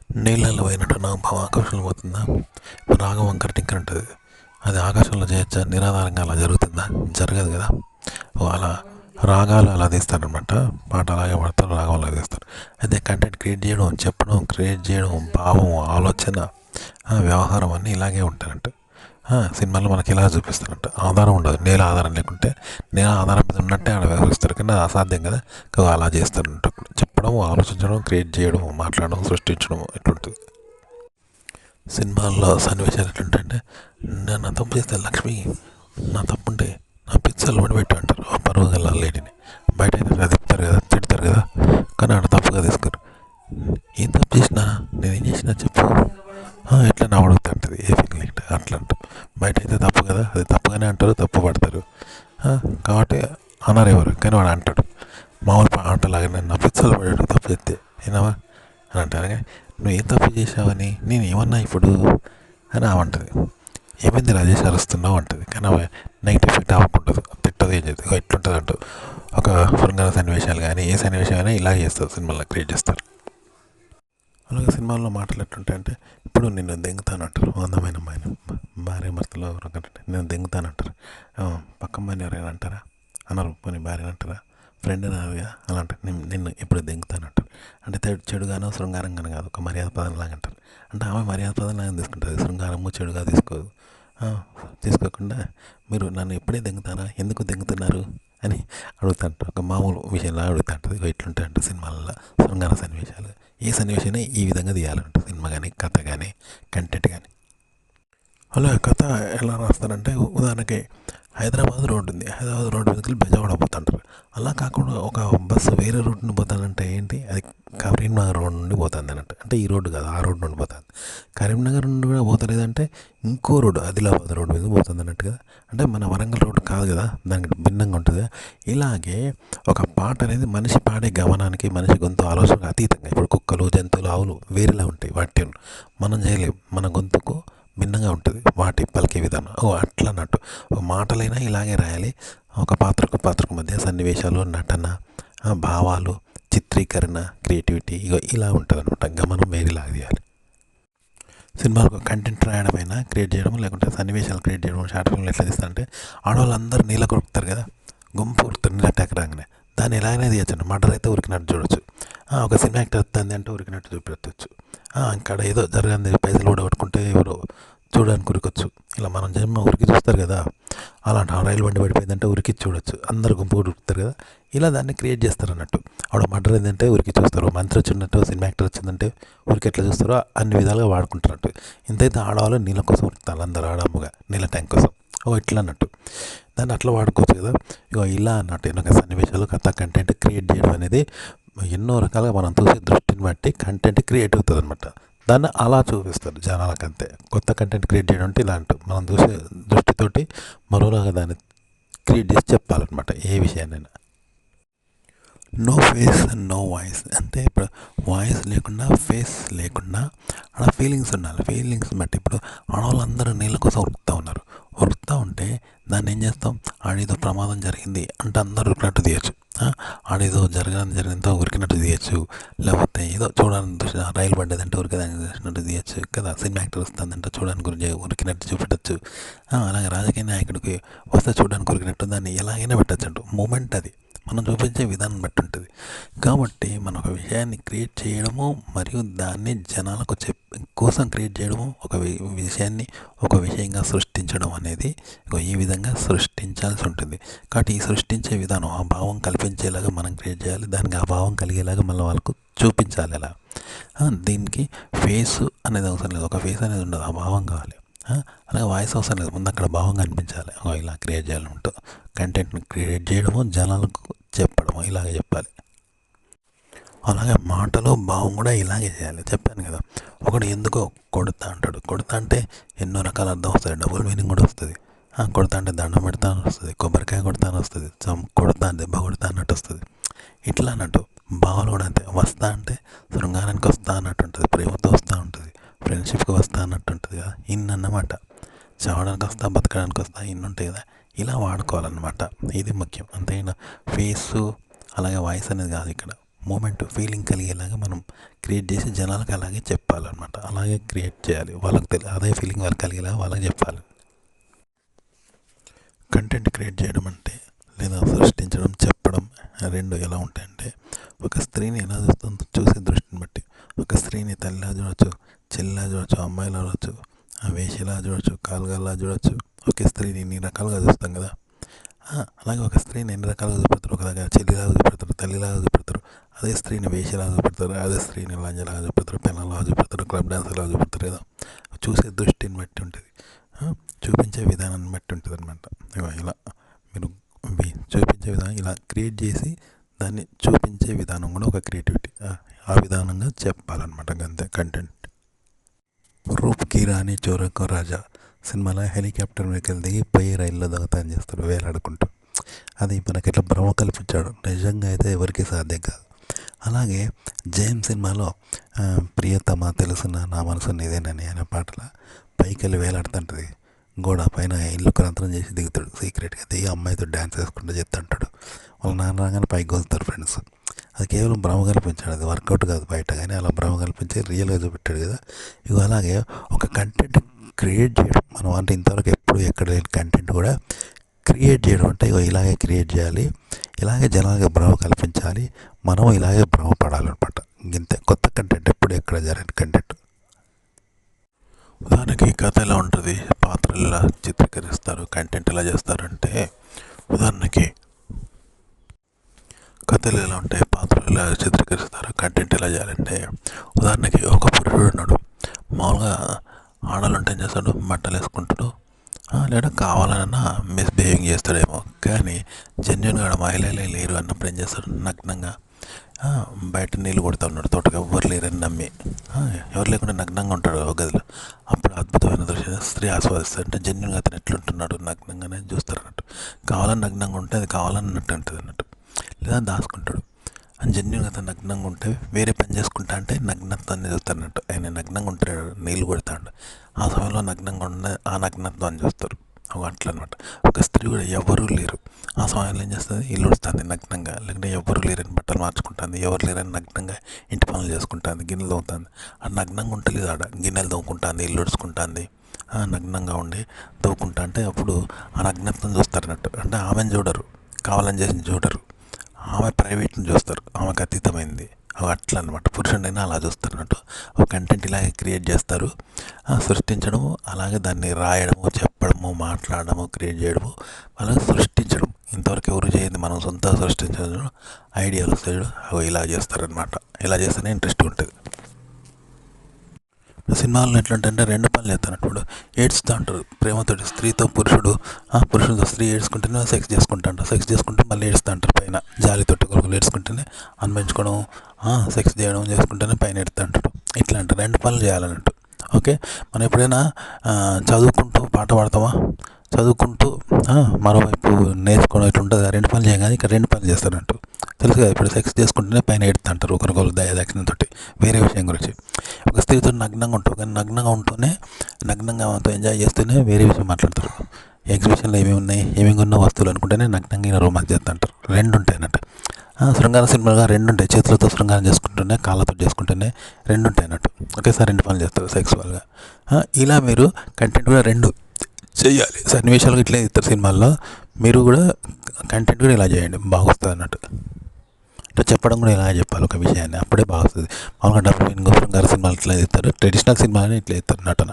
నీళ్ళల్లో పోయినట్టు నా భావం ఆకాశంలో పోతుందా? రాగం వంకర టింకర ఉంటుంది. అది ఆకాశంలో చేయొచ్చా? నిరాధారంగా అలా జరుగుతుందా? జరగదు కదా. అలా రాగాలు అలా తీస్తారనమాట. పాట అలాగే పాడతారు, రాగం అలా తీస్తారు. అయితే కంటెంట్ క్రియేట్ చేయడం, చెప్పడం, క్రియేట్ చేయడం, భావం, ఆలోచన, వ్యవహారం అన్నీ ఇలాగే ఉంటాయంట. సినిమాలో మనకి ఇలా చూపిస్తారంట. ఆధారం ఉండదు. నేల ఆధారం లేకుంటే నేల ఆధారం మీద ఉన్నట్టే ఆడ వ్యవహరిస్తారు, కానీ అది అసాధ్యం కదా. అలా చేస్తారంట. చెప్పడం, ఆలోచించడం, క్రియేట్ చేయడం, మాట్లాడడం, సృష్టించడం ఇట్లుంటుంది. సినిమాల్లో సన్నివేశాలు ఎట్లుంటాయంటే, నేను నా తప్పు చేస్తే లక్ష్మి నా తప్పు ఉంటే నా పిచ్చలు పడిపెట్టు అంటారు పరువు గల లేడీని. బయట అయితే అది తిప్పుతారు కదా, తిడతారు కదా, కానీ ఆడ తప్పుగా తీసుకోరు. ఏం తప్పు చేసినా, నేనేం చేసినా చెప్పు, ఎట్లా నా అడుగుతుంటుంది ఏ ఫీలింగ్ అట్లా అంటారు. బయట అయితే తప్పు కదా, అది తప్పుగానే అంటారు, తప్పు పడతారు. కాబట్టి అనరు ఎవరు, కానీ వాడు అంటాడు. మామూలు ఆటలాగా నేను నా పిచ్చలు పడాడు తప్పు చెప్తే విన్నావా అని అంటారు. నువ్వు ఏం తప్పు చేసావని నేను ఏమన్నా ఇప్పుడు అని ఆమంటుంది. ఏమైంది రాజేష్ అరుస్తున్నావు అంటుంది. కానీ ఆమె నెగిటివ్ ఎఫెక్ట్ అవ్వకుంటుంది, తిట్టదు, ఏం చేస్తుంది, ఎట్లుంటుంది అంటూ. ఒక శృంగార సన్నివేశాలు కానీ ఏ సన్నివేశం అయినా ఇలా చేస్తారు, సినిమాలో క్రియేట్ చేస్తారు. అలాగే సినిమాల్లో మాటలు ఎట్లుంటాయంటే, ఇప్పుడు నిన్ను దెంగుతానంటారు. అందమైన అమ్మాయిని, భార్య భర్తలో ఎవరంటే నేను దెంగుతానంటారు. పక్క అమ్మాయిని ఎవరైనా అంటారా? అన్నారు. పోనీ భార్యని అంటారా? ఫ్రెండ్ అన్నారు కదా, అలా అంటారు. నిన్ను ఇప్పుడు దెంగుతానంటారు. అంటే చెడుగానో శృంగారంగానో కాదు, ఒక మర్యాద పదం లాగా అంటారు. అంటే ఆమె మర్యాద పదం లాగా తీసుకుంటుంది, శృంగారము చెడుగా తీసుకోదు. తీసుకోకుండా మీరు నన్ను ఎప్పుడే దెంగుతారా, ఎందుకు దెంగుతున్నారు అని అడుగుతాంటారు. ఒక మామూలు విషయంలో అడుగుతాంటుంది. ఇట్లుంటాయంట సినిమాలలో శృంగార సన్నివేశాలు. ఏ సన్నివేశాన్ని ఈ విధంగా తీయాలంట, సినిమా కానీ, కథ కానీ, కంటెంట్ కానీ. అలా కథ ఎలా రాస్తారంటే, ఉదాహరణకి హైదరాబాద్ రోడ్డు ఉంది, హైదరాబాద్ రోడ్డు మీదకి బెజవాడ పోతుంటారు. అలా కాకుండా ఒక బస్సు వేరే రూట్ పోతానంటే ఏంటి, అది కరీంనగర్ రోడ్ నుండి పోతుంది అన్నట్టు. అంటే ఈ రోడ్డు కాదు, ఆ రోడ్డు నుండి పోతుంది. కరీంనగర్ నుండి కూడా పోతలేదంటే ఇంకో రోడ్డు, ఆదిలాబాద్ రోడ్డు మీద పోతుంది అన్నట్టుగా. అంటే మన వరంగల్ రోడ్డు కాదు కదా, దానికి భిన్నంగా ఉంటుంది. ఇలాగే ఒక పాట అనేది మనిషి పాడే గమనానికి, మనిషి గొంతు ఆలోచనకు అతీతంగా. ఇప్పుడు కుక్కలు, జంతువులు, ఆవులు వేరేలా ఉంటాయి, వాటి మనం చేయలేం. మన గొంతుకు భిన్నంగా ఉంటుంది వాటి పలికే విధానం. అట్లా అన్నట్టు ఒక మాటలైనా ఇలాగే రాయాలి. ఒక పాత్రకు మధ్య సన్నివేశాలు, నటన, భావాలు, చిత్రీకరణ, క్రియేటివిటీ ఇలా ఉంటుంది అనమాట. గమనం వేరేలాగా తీయాలి. సినిమాలకు కంటెంట్ రాయడమైనా, క్రియేట్ చేయడం, లేకుంటే సన్నివేశాలు క్రియేట్ చేయడం. షార్ట్ ఫిల్మ్లు ఎట్లా తీస్తారంటే, ఆడవాళ్ళందరూ నీళ్ళ కొరుకుతారు కదా, గుంపు ఉరుకుతారు నీళ్ళ అటాక్ రాగానే. దాన్ని ఎలాగైనా తీయచ్చు. మర్డర్ అయితే ఉరికినట్టు చూడొచ్చు. ఒక సినిమా యాక్టర్ వస్తుంది అంటే ఉరికినట్టు చూపెట్టచ్చు. ఇక్కడ ఏదో జరగంది, పైసలు కూడా కొట్టుకుంటే ఎవరో చూడడానికి ఉరికొచ్చు. ఇలా మనం జన్మ ఉరికి చూస్తారు కదా, అలాంటి రైలు బండి పడిపోయిందంటే ఉరికి చూడొచ్చు. అందరు గుంపు ఉరుకుతారు కదా, ఇలా దాన్ని క్రియేట్ చేస్తారు అన్నట్టు. ఆవిడ మర్డర్ ఏంటంటే ఉరికి చూస్తారు, మంత్రి వచ్చినట్టు, సినిమా యాక్టర్ వచ్చిందంటే ఉరికి ఎట్లా చూస్తారో అన్ని విధాలుగా వాడుకుంటారన్నట్టు. ఇంతైతే ఆడవాళ్ళు నీళ్ళ కోసం ఉరుకుతారు, అందరు ఆడమ్మగా నీళ్ళ ట్యాంక్ కోసం. ఇట్లా అన్నట్టు దాన్ని అట్లా వాడుకోవచ్చు కదా. ఇలా అన్నట్టు ఎన్నో సన్నివేశాలు, కథ, కంటెంట్ క్రియేట్ చేయడం అనేది ఎన్నో రకాలుగా మనం చూసే దృష్టిని బట్టి కంటెంట్ క్రియేట్ అవుతుంది అనమాట. దాన్ని అలా చూపిస్తారు జనాలకు అంతే. కొత్త కంటెంట్ క్రియేట్ చేయడం అంటే ఇలాంటి మనం చూసే దృష్టితోటి మరోలాగా దాన్ని క్రియేట్ చేసి చెప్పాలన్నమాట ఏ విషయాన్నైనా. నో ఫేస్ నో వాయిస్ అంటే, ఇప్పుడు వాయిస్ లేకుండా, ఫేస్ లేకుండా అలా ఫీలింగ్స్ ఉండాలి. ఫీలింగ్స్ బట్టి ఇప్పుడు ఆడవాళ్ళందరూ నీళ్ళ కోసం ఉరుకుతూ ఉన్నారు. ఉరుకుతూ ఉంటే దాన్ని ఏం చేస్తాం, ఆడేదో ప్రమాదం జరిగింది అంటే అందరూ ఉరికినట్టు తీయచ్చు. ఆడేదో జరిగినంత ఉరికినట్టు తీయచ్చు. లేకపోతే ఏదో చూడడానికి రైలు పడ్డదంటే ఉరికేదానికి చూసినట్టు తీయచ్చు కదా. సినిమా యాక్టర్ వస్తుందంటే చూడడానికి గురించి ఉరికినట్టు చూపెట్టచ్చు. అలాగే రాజకీయ నాయకుడికి వస్తే చూడడానికి ఉరికినట్టు దాన్ని ఎలాగైనా పెట్టచ్చు అంటూ. మూమెంట్ అది మనం చూపించే విధానం బట్టి ఉంటుంది. కాబట్టి మనం ఒక విషయాన్ని క్రియేట్ చేయడము, మరియు దాన్ని జనాలకు కోసం క్రియేట్ చేయడము, ఒక విషయాన్ని ఒక విషయంగా సృష్టించడం అనేది ఈ విధంగా సృష్టించాల్సి ఉంటుంది. కాబట్టి ఈ సృష్టించే విధానం, ఆ భావం కల్పించేలాగా మనం క్రియేట్ చేయాలి. దానికి ఆ భావం కలిగేలాగా మళ్ళీ వాళ్ళకు చూపించాలి. అలా దీనికి ఫేస్ అనేది అవసరం లేదు, ఒక ఫేస్ అనేది ఉండదు, ఆ భావం కావాలి. అలాగే వాయిస్ అవసరం లేదు, ముందు అక్కడ భావం కనిపించాలి. ఇలా క్రియేట్ చేయాలంటూ కంటెంట్ని క్రియేట్ చేయడము, జనాలకు చెప్పడము, ఇలాగే చెప్పాలి. అలాగే మాటలు, భావం కూడా ఇలాగే చేయాలి. చెప్పాను కదా, ఒకడు ఎందుకో కొడతా అంటాడు. కొడతా అంటే ఎన్నో రకాల అర్థం వస్తాయి, డబుల్ మీనింగ్ కూడా వస్తుంది. కొడతా అంటే దండం పెడతా అని వస్తుంది, కొబ్బరికాయ కొడతా అని వస్తుంది, కొడతా దెబ్బ కొడతా అన్నట్టు వస్తుంది. ఇట్లా అన్నట్టు భావాలు కూడా అంతే. వస్తా అంటే శృంగారానికి వస్తా అన్నట్టు ఉంటుంది, ప్రేమతో వస్తూ ఉంటుంది, ఫ్రెండ్షిప్కి వస్తా అన్నట్టు ఉంటుంది కదా. అన్నమాట చావడానికి వస్తా, బతకడానికి వస్తా, ఉంటాయి కదా. ఇలా వాడుకోవాలన్నమాట. ఇది ముఖ్యం. అంతేనా ఫేసు అలాగే వాయిస్ అనేది కాదు ఇక్కడ. మూమెంట్ ఫీలింగ్ కలిగేలాగా మనం క్రియేట్ చేసి జనాలకు అలాగే చెప్పాలన్నమాట. అలాగే క్రియేట్ చేయాలి, వాళ్ళకి అదే ఫీలింగ్ వాళ్ళకి కలిగేలాగా వాళ్ళకి చెప్పాలి. కంటెంట్ క్రియేట్ చేయడం అంటే లేదా సృష్టించడం, చెప్పడం రెండు ఎలా ఉంటాయంటే, ఒక స్త్రీని ఎలా చూస్తుందో చూసే దృష్టిని బట్టి ఒక స్త్రీని తల్లిలా చూడవచ్చు, చెల్లిలా చూడవచ్చు, అమ్మాయిలా చూడవచ్చు, వేషలా చూడవచ్చు, కాలుగాలా చూడవచ్చు. ఒకే స్త్రీని ఇన్ని రకాలుగా చూస్తాం కదా. అలాగే ఒక స్త్రీని ఎన్ని రకాలుగా చూపెడతారు, ఒక దగ్గర చెల్లిలాగా చూపెడతారు, తల్లిలాగా చూపెడతారు. అదే స్త్రీని వేషలాగా చూపెడతారు, అదే స్త్రీని లంజలాగా చూపెడతారు, పెళ్ళలాగా చూపెడతారు, క్లబ్ డాన్సర్లాగా చూపెడతారు కదా. చూసే దృష్టిని బట్టి ఉంటుంది, చూపించే విధానాన్ని బట్టి ఉంటుంది అనమాట. ఇలా మీరు చూపించే విధానం ఇలా క్రియేట్ చేసి దాన్ని చూపించే విధానం కూడా ఒక క్రియేటివిటీ. ఆ విధానంగా చెప్పాలన్నమాట. అంతే కంటెంట్. రూప్కి రాణి చోరకు రాజా సినిమాలో హెలికాప్టర్ మీదకి దిగి పోయి రైల్లో దొంగతనం చేస్తారు వేలాడుకుంటూ. అది మనకి ఇట్లా భ్రమ కల్పించాడు, నిజంగా అయితే ఎవరికి సాధ్యం కాదు. అలాగే జైన్ సినిమాలో ప్రియతమ తెలుసున్న నా మనసు నీదేనని అనే పాటల పైకి వెళ్ళి వేలాడుతుంటుంది గోడ పైన, ఇల్లు క్రంతనం చేసి దిగుతాడు, సీక్రెట్గా దిగి అమ్మాయితో డ్యాన్స్ వేసుకుంటూ చెప్తుంటాడు. వాళ్ళ నాన్న రాగానే పైకి వస్తారు ఫ్రెండ్స్. అది కేవలం భ్రమ కల్పించాడు, అది వర్కౌట్ కాదు బయట, కానీ అలా భ్రమ కల్పించి రియల్గా చూపెట్టాడు కదా. ఇవి అలాగే ఒక కంటెంట్ క్రియేట్ చేయడం, మనం అంటే ఇంతవరకు ఎప్పుడు ఎక్కడ లేని కంటెంట్ కూడా క్రియేట్ చేయడం అంటే ఇలాగే క్రియేట్ చేయాలి, ఇలాగే జనాలుగా భ్రమ కల్పించాలి, మనం ఇలాగే భ్రమపడాలన్నమాట. ఇంతే కొత్త కంటెంట్, ఎప్పుడు ఎక్కడ జరిగిన కంటెంట్. ఉదాహరణకి కథ ఎలా ఉంటుంది, పాత్రలు ఎలా చిత్రీకరిస్తారు, కంటెంట్ ఎలా చేస్తారంటే, ఉదాహరణకి కథలు ఎలా ఉంటాయి, పాత్రలు ఎలా చిత్రీకరిస్తారు, కంటెంట్ ఎలా చేయాలంటే, ఉదాహరణకి ఒక పురుషుడు ఉన్నాడు. మామూలుగా ఆడలు ఉంటే ఏం చేస్తాడు, బట్టలు వేసుకుంటాడు, లేదా కావాలన్నా మిస్బిహేవింగ్ చేస్తాడేమో. కానీ జెన్యున్గా ఆడ మహిళలే లేరు అన్నప్పుడు ఏం చేస్తాడు, నగ్నంగా బయట నీళ్ళు కొడుతూ ఉన్నాడు, తోటగా ఎవరు లేరని నమ్మి, ఎవరు లేకుండా నగ్నంగా ఉంటాడు ఒక గదిలో. అప్పుడు అద్భుతమైన దృశ్యం స్త్రీ ఆస్వాదిస్తారు. అంటే జెన్యున్గా అతను ఎట్లుంటున్నాడు నగ్నంగానే చూస్తారు అన్నట్టు. కావాలని నగ్నంగా ఉంటే అది కావాలన్నట్టు ఉంటుంది అన్నట్టు, లేదా దాచుకుంటాడు. అని జెన్యున్గా అతను నగ్నంగా ఉంటే వేరే పని చేసుకుంటా అంటే నగ్నత్వాన్ని చూస్తారన్నట్టు. ఆయన నగ్నంగా ఉంటాడు, నీళ్ళు కొడతాడు, ఆ సమయంలో నగ్నంగా ఉన్న ఆ నగ్నత్వాన్ని చూస్తారు. అట్లా అనమాట. ఒక స్త్రీ కూడా ఎవరూ లేరు ఆ సమయంలో ఏం చేస్తుంది, ఇల్లు ఉడుస్తుంది నగ్నంగా, లేకుంటే ఎవరు లేరని బట్టలు మార్చుకుంటుంది, ఎవరు లేరని నగ్నంగా ఇంటి పనులు చేసుకుంటుంది, గిన్నెలు తోముతుంది. ఆ నగ్నంగా ఉంటలేదు, ఆడ గిన్నెలు తోముకుంటుంది, ఇల్లు ఉడుచుకుంటుంది, నగ్నంగా ఉండి తోముకుంటా అంటే అప్పుడు ఆ నగ్నత్వం చూస్తారన్నట్టు. అంటే ఆమెను చూడరు, కావాలని చేసి చూడరు, ఆమె ప్రైవేట్ని చూస్తారు, ఆమెకు అతీతమైంది. అట్లా అనమాట. పురుషుడైనా అలా చూస్తారు అన్నట్టు. ఒక కంటెంట్ ఇలాగే క్రియేట్ చేస్తారు, సృష్టించడము, అలాగే దాన్ని రాయడము, చెప్పడము, మాట్లాడడము, క్రియేట్ చేయడము, అలాగే సృష్టించడం. ఇంతవరకు ఎవరు చేయండి, మనం సొంతంగా సృష్టించడం, ఐడియాలు వస్తాయి, అవి ఇలా చేస్తారనమాట. ఇలా చేస్తేనే ఇంట్రెస్ట్ ఉంటుంది. సినిమాల్లో ఎట్లుంటే రెండు పనులు చేస్తాను. ఇప్పుడు ఏడ్చుతూ ఉంటారు ప్రేమతోటి, స్త్రీతో పురుషుడు, పురుషుడితో స్త్రీ ఏడ్చుకుంటేనే సెక్స్ చేసుకుంటా అంటారు, సెక్స్ చేసుకుంటే మళ్ళీ ఏడుస్తూ అంటారు పైన, జాలితోటి కొడుకులు ఏడ్చుకుంటేనే అనిపించుకోవడం, సెక్స్ చేయడం చేసుకుంటేనే పైన ఎడుతూ అంటారు. ఇట్లా అంటారు, రెండు పనులు చేయాలన్నట్టు. ఓకే, మనం ఎప్పుడైనా చదువుకుంటూ పాట పాడతామా, చదువుకుంటూ మరోవైపు నేర్చుకోవడం ఇట్లా ఉంటుంది. రెండు పనులు చేయగానే ఇక్కడ రెండు పనులు చేస్తారంటూ తెలుసు కదా. ఇప్పుడు సెక్స్ చేసుకుంటేనే పైన ఎడుతూ అంటారు ఒకరికొకరు దక్షిణతో వేరే విషయం గురించి. ఒక స్త్రీతో నగ్నంగా ఉంటావు, కానీ నగ్నంగా ఉంటూనే నగ్నంగా ఆమెతో ఎంజాయ్ చేస్తూనే వేరే విషయం మాట్లాడతారు. ఎగ్జిబిషన్లో ఏమేమి ఉన్నాయి, ఏమేమి ఉన్న వస్తువులు అనుకుంటేనే నగ్నంగా రొమాన్స్ చేస్తూ అంటారు. రెండు ఉంటాయి అన్నట్టు. శృంగార సినిమాగా రెండు ఉంటాయి, చేతులతో శృంగారం చేసుకుంటూనే, కాళ్ళతో చేసుకుంటూనే రెండు ఉంటాయి అన్నట్టు. ఒకేసారి రెండు పనులు చేస్తారు సెక్సువల్గా. ఇలా మీరు కంటెంట్ కూడా రెండు చేయాలి. సన్నివేశాలుగా ఇట్లే ఇస్తారు సినిమాల్లో, మీరు కూడా కంటెంట్ కూడా ఇలా చేయండి, బాగొస్తుంది అన్నట్టు. ఇట్లా చెప్పడం కూడా ఇలా చెప్పాలి ఒక విషయాన్ని, అప్పుడే బాగుంటుంది. మామూలుగా డబ్బులు శృంగార సినిమాలు ఇట్లా ఇస్తారు, ట్రెడిషనల్ సినిమాని ఇట్లా ఇస్తారు నటన.